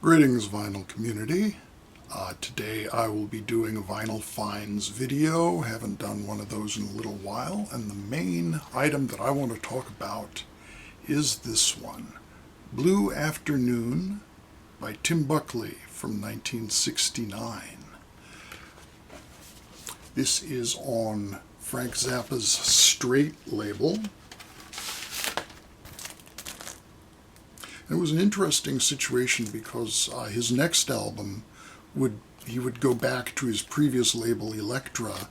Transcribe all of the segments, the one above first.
Greetings, vinyl community. Today I will be doing a vinyl finds video. Haven't done one of those in a little while, and the main item that I want to talk about is this one, Blue Afternoon by Tim Buckley from 1969. This is on Frank Zappa's Straight label. It was an interesting situation because his next album he would go back to his previous label, Elektra,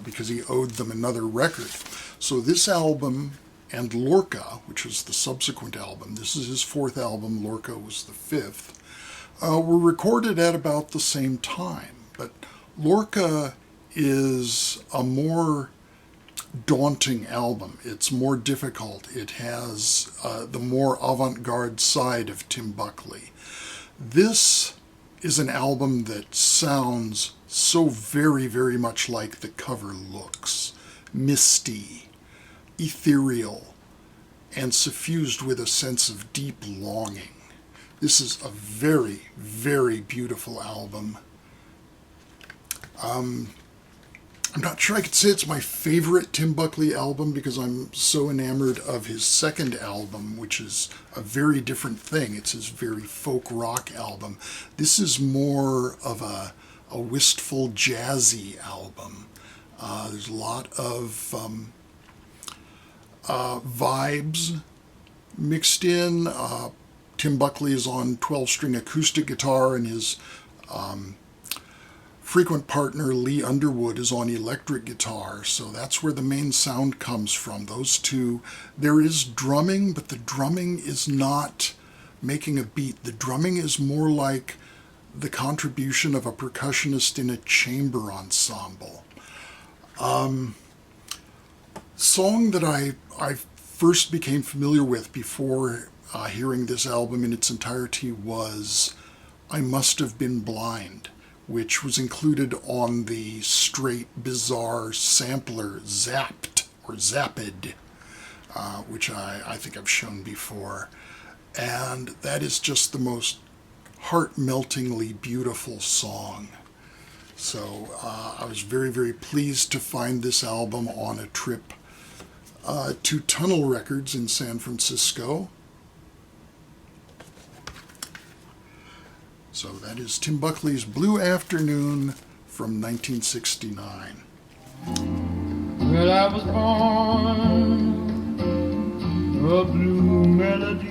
because he owed them another record. So this album and Lorca, which was the subsequent album, this is his fourth album, Lorca was the fifth, were recorded at about the same time. But Lorca is a more daunting album. It's more difficult. It has the more avant-garde side of Tim Buckley. This is an album that sounds so very, very much like the cover looks. Misty, ethereal, and suffused with a sense of deep longing. This is a very, very beautiful album. I'm not sure I could say it's my favorite Tim Buckley album because I'm so enamored of his second album, which is a very different thing. It's his very folk rock album. This is more of a wistful, jazzy album. There's a lot of vibes mixed in. Tim Buckley is on 12-string acoustic guitar, and his frequent partner Lee Underwood is on electric guitar, so that's where the main sound comes from, those two. There is drumming, but the drumming is not making a beat. The drumming is more like the contribution of a percussionist in a chamber ensemble. Song that I first became familiar with before hearing this album in its entirety was I Must Have Been Blind, which was included on the Straight Bizarre sampler Zapped, or Zapped, which I think I've shown before. And that is just the most heart-meltingly beautiful song. So I was very, very pleased to find this album on a trip to Tunnel Records in San Francisco. So that is Tim Buckley's Blue Afternoon from 1969. Well, I was born a blue melody,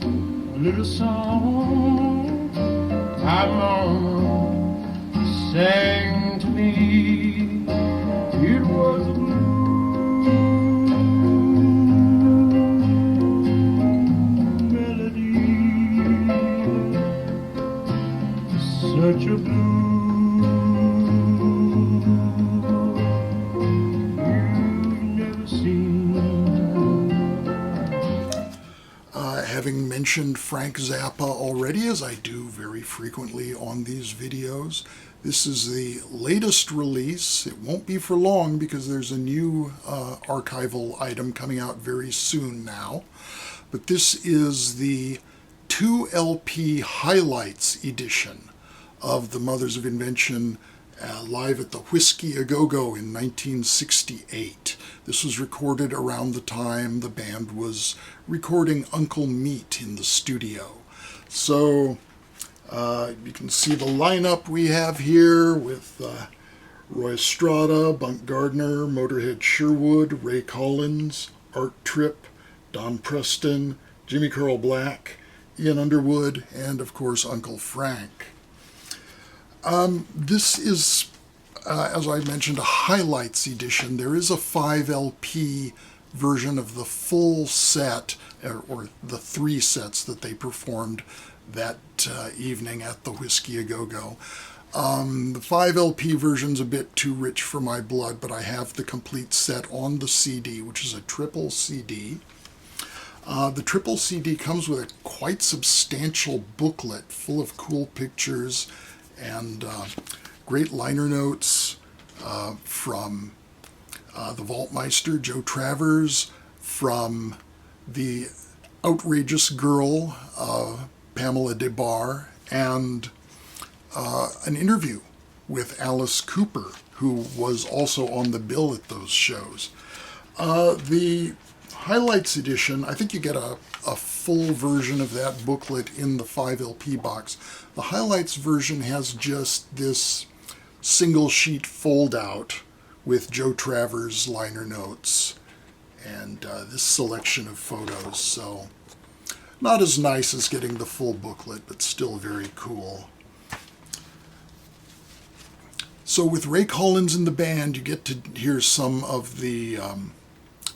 a little song my mom sang to me. It was a blue such a blue you've never seen. Having mentioned Frank Zappa already, as I do very frequently on these videos, this is the latest release. It won't be for long because there's a new archival item coming out very soon now. But this is the 2 LP Highlights edition of the Mothers of Invention live at the Whisky A Go-Go in 1968. This was recorded around the time the band was recording Uncle Meat in the studio. So you can see the lineup we have here with Roy Estrada, Bunk Gardner, Motorhead Sherwood, Ray Collins, Art Tripp, Don Preston, Jimmy Carl Black, Ian Underwood, and of course Uncle Frank. This is, as I mentioned, a highlights edition. There is a 5 LP version of the full set, or the 3 sets that they performed that evening at the Whisky A Go-Go. The 5 LP version's a bit too rich for my blood, but I have the complete set on the CD, which is a triple CD. The triple CD comes with a quite substantial booklet full of cool pictures and great liner notes from the Vaultmeister, Joe Travers, from the outrageous girl, Pamela DeBar, and an interview with Alice Cooper, who was also on the bill at those shows. The highlights edition, I think you get a full version of that booklet in the 5 LP box. The highlights version has just this single sheet fold out with Joe Travers' liner notes and this selection of photos. So not as nice as getting the full booklet, but still very cool. So with Ray Collins in the band, you get to hear some of the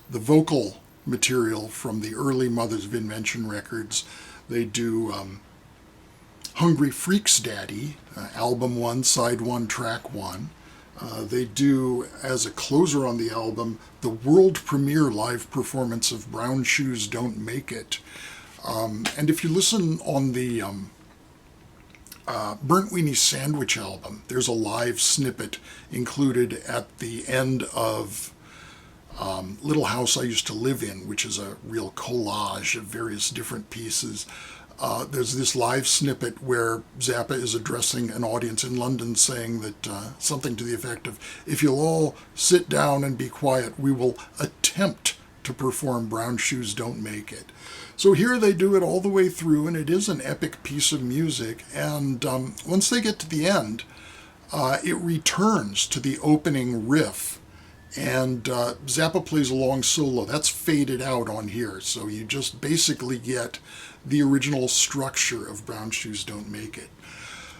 vocal material from the early Mothers of Invention records. They do Hungry Freaks Daddy, album 1, side 1, track 1. They do, as a closer on the album, the world premiere live performance of Brown Shoes Don't Make It. And if you listen on the Burnt Weenie Sandwich album, there's a live snippet included at the end of Little House I Used to Live In, which is a real collage of various different pieces. There's this live snippet where Zappa is addressing an audience in London saying that something to the effect of, if you'll all sit down and be quiet, we will attempt to perform Brown Shoes Don't Make It. So here they do it all the way through, and it is an epic piece of music. And once they get to the end, it returns to the opening riff. And Zappa plays a long solo. That's faded out on here, so you just basically get the original structure of Brown Shoes Don't Make It.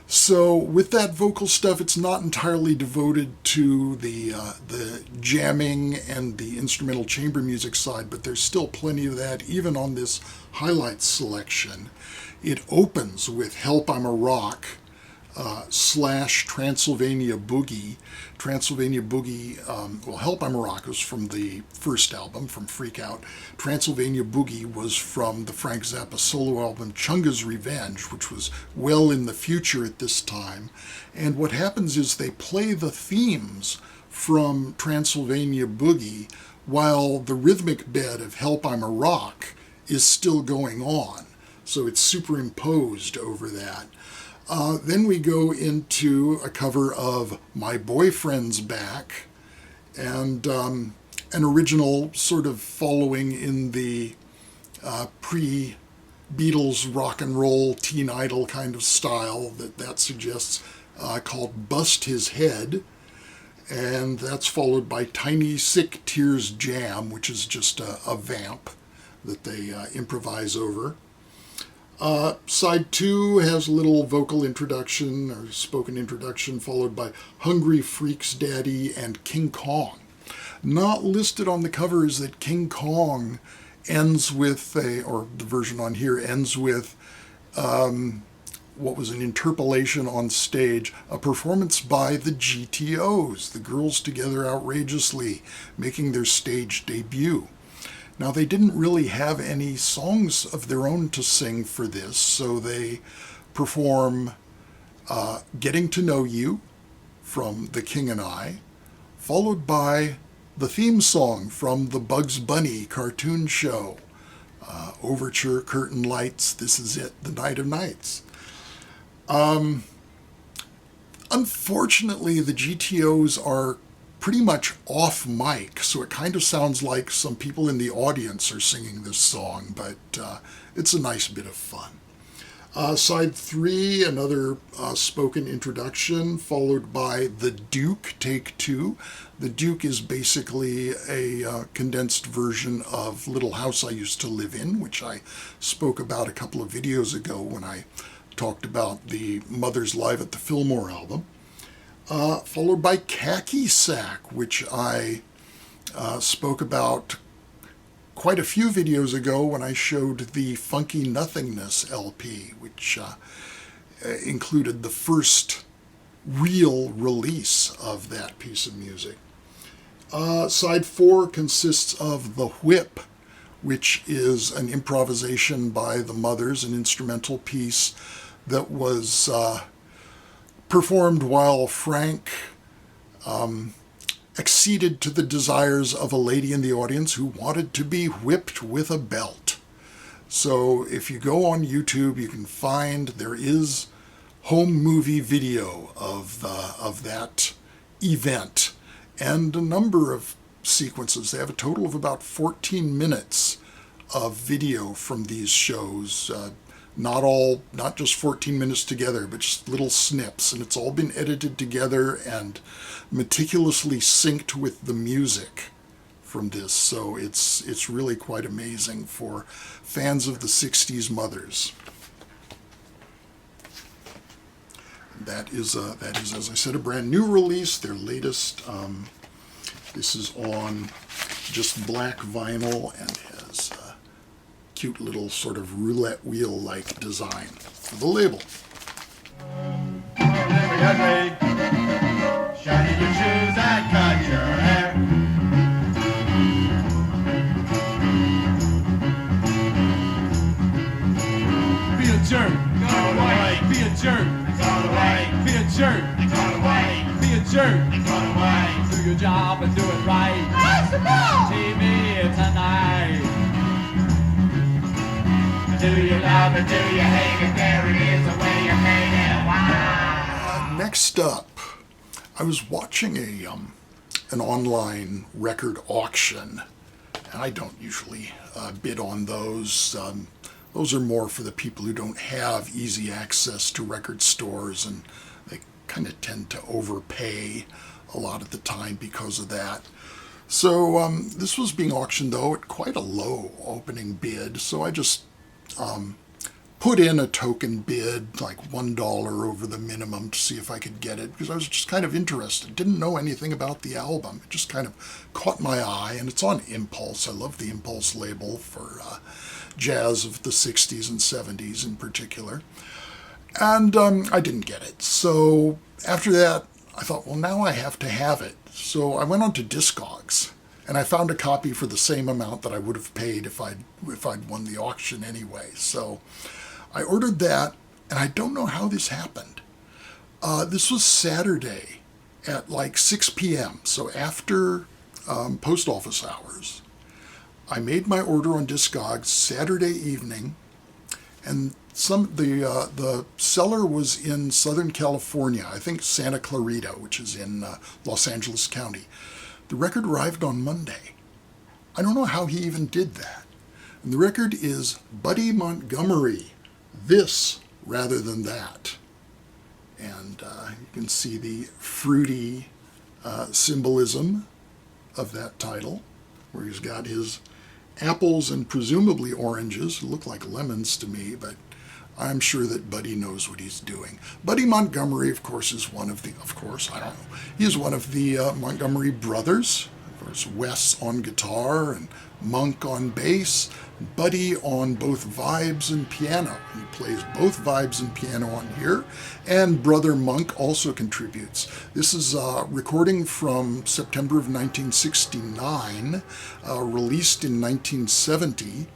So with that vocal stuff, it's not entirely devoted to the jamming and the instrumental chamber music side, but there's still plenty of that, even on this highlights selection. It opens with Help I'm a Rock, / Transylvania Boogie. Transylvania Boogie, Help I'm a Rock was from the first album, from Freak Out. Transylvania Boogie was from the Frank Zappa solo album Chunga's Revenge, which was well in the future at this time. And what happens is they play the themes from Transylvania Boogie while the rhythmic bed of Help I'm a Rock is still going on. So it's superimposed over that. Then we go into a cover of My Boyfriend's Back, and an original sort of following in the pre-Beatles rock and roll teen idol kind of style that suggests, called Bust His Head. And that's followed by Tiny Sick Tears Jam, which is just a vamp that they improvise over. Side 2 has a little vocal introduction or spoken introduction, followed by Hungry Freaks Daddy and King Kong. Not listed on the cover is that King Kong ends with or the version on here ends with what was an interpolation on stage, a performance by the GTOs, the Girls Together Outrageously, making their stage debut. Now, they didn't really have any songs of their own to sing for this, so they perform Getting to Know You from The King and I, followed by the theme song from the Bugs Bunny cartoon show, Overture, Curtain Lights, This Is It, The Night of Nights. Unfortunately, the GTOs are pretty much off mic, so it kind of sounds like some people in the audience are singing this song, but it's a nice bit of fun. Side 3, another spoken introduction, followed by The Duke, Take 2. The Duke is basically a condensed version of Little House I Used to Live In, which I spoke about a couple of videos ago when I talked about the Mothers Live at the Fillmore album. Followed by Khaki Sack, which I spoke about quite a few videos ago when I showed the Funky Nothingness LP, which included the first real release of that piece of music. Side 4 consists of The Whip, which is an improvisation by the Mothers, an instrumental piece that was performed while Frank acceded to the desires of a lady in the audience who wanted to be whipped with a belt. So if you go on YouTube, you can find there is home movie video of that event and a number of sequences. They have a total of about 14 minutes of video from these shows. Not just 14 minutes together, but just little snips, and it's all been edited together and meticulously synced with the music from this. So it's really quite amazing for fans of the 60s mothers. That is, as I said, a brand new release, their latest. This is on just black vinyl and has a cute little sort of roulette wheel-like design for the label. Shiny your shoes and cut your hair. Be a jerk, go away. Be a jerk, go away. Be a jerk, go away. Be a jerk, go away. Do your job and do it right. Where's the ball? TV tonight. Do you love it? Do you hate it? There it is, the way you hate it. Wow. Next up, I was watching an online record auction, and I don't usually bid on those. Those are more for the people who don't have easy access to record stores, and they kind of tend to overpay a lot of the time because of that. So this was being auctioned, though, at quite a low opening bid, so I just put in a token bid, like $1 over the minimum, to see if I could get it, because I was just kind of interested. Didn't know anything about the album. It just kind of caught my eye, and it's on Impulse. I love the Impulse label for jazz of the 60s and 70s in particular. And I didn't get it. So after that, I thought, well, now I have to have it. So I went on to Discogs, and I found a copy for the same amount that I would have paid if I'd won the auction anyway. So I ordered that, and I don't know how this happened. This was Saturday at like 6 p.m., so after post office hours. I made my order on Discogs Saturday evening, and the seller was in Southern California, I think Santa Clarita, which is in Los Angeles County. The record arrived on Monday. I don't know how he even did that. And the record is Buddy Montgomery, This Rather Than That. And you can see the fruity symbolism of that title, where he's got his apples and presumably oranges. Look like lemons to me, but I'm sure that Buddy knows what he's doing. Buddy Montgomery, of course, is one of the, he is one of the Montgomery brothers. Of course, Wes on guitar and Monk on bass, Buddy on both vibes and piano. He plays both vibes and piano on here, and brother Monk also contributes. This is a recording from September of 1969, released in 1970.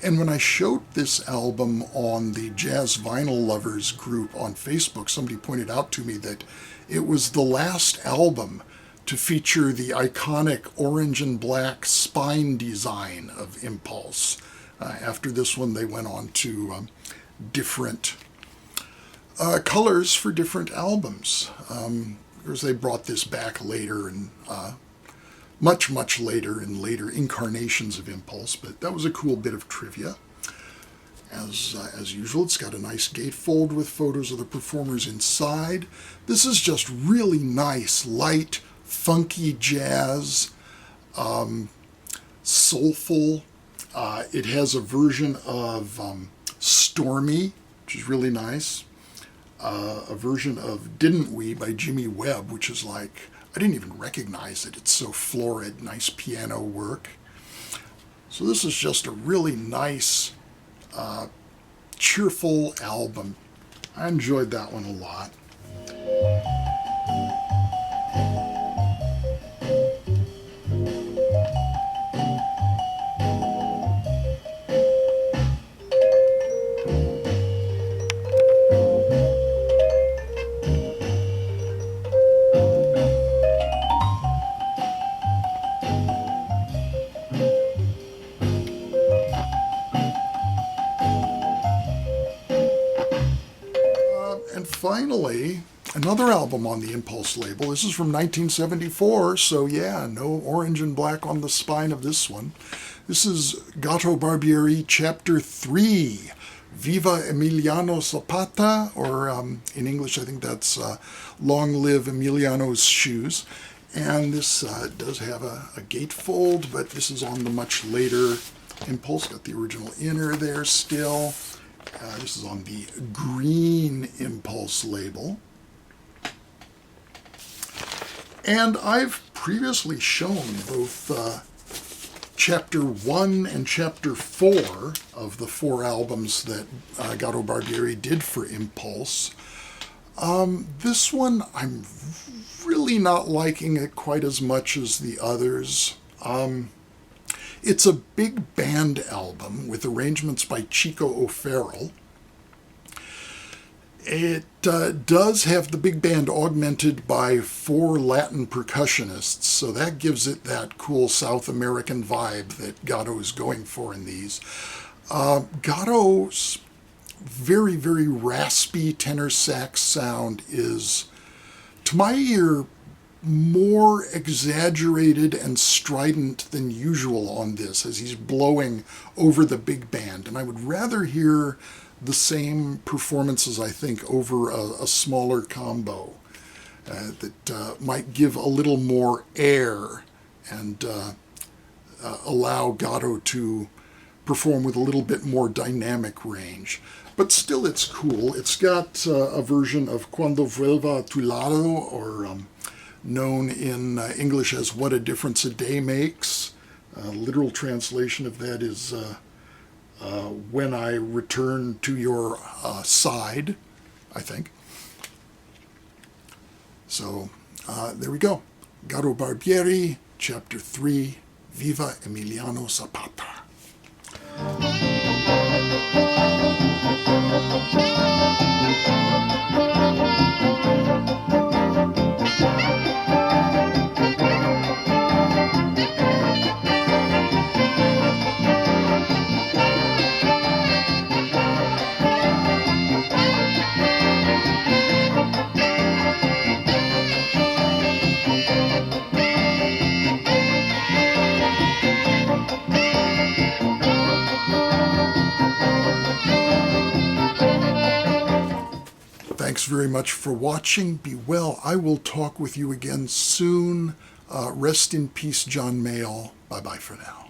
And when I showed this album on the Jazz Vinyl Lovers group on Facebook, somebody pointed out to me that it was the last album to feature the iconic orange and black spine design of Impulse. After this one, they went on to different colors for different albums. Of course, they brought this back later, and much later, in later incarnations of Impulse, but that was a cool bit of trivia. As usual, it's got a nice gatefold with photos of the performers inside. This is just really nice, light, funky jazz, soulful. It has a version of Stormy, which is really nice. A version of Didn't We by Jimmy Webb, which is like, I didn't even recognize it. It's so florid, nice piano work. So this is just a really nice, cheerful album. I enjoyed that one a lot. finally, another album on the Impulse label. This is from 1974, so yeah, no orange and black on the spine of this one. This is Gato Barbieri, Chapter 3, Viva Emiliano Zapata, or in English I think that's Long Live Emiliano's Shoes. And this does have a gatefold, but this is on the much later Impulse. Got the original inner there still. This is on the green Impulse label. And I've previously shown both Chapter 1 and Chapter 4 of the 4 albums that Gato Barbieri did for Impulse. This one, I'm really not liking it quite as much as the others. It's a big band album with arrangements by Chico O'Farrell. It does have the big band augmented by 4 Latin percussionists, so that gives it that cool South American vibe that Gato is going for in these. Gato's very, very raspy tenor sax sound is, to my ear, more exaggerated and strident than usual on this as he's blowing over the big band. And I would rather hear the same performances, I think, over a smaller combo that might give a little more air and allow Gato to perform with a little bit more dynamic range. But still, it's cool. It's got a version of Cuando Vuelva a Tu Lado, or known in English as What a Difference a Day Makes. Literal translation of that is When I Return to Your Side, I think. So there we go. Gato Barbieri, Chapter 3, Viva Emiliano Zapata. Thanks very much for watching. Be well. I will talk with you again soon. Rest in peace, John Mayall. Bye-bye for now.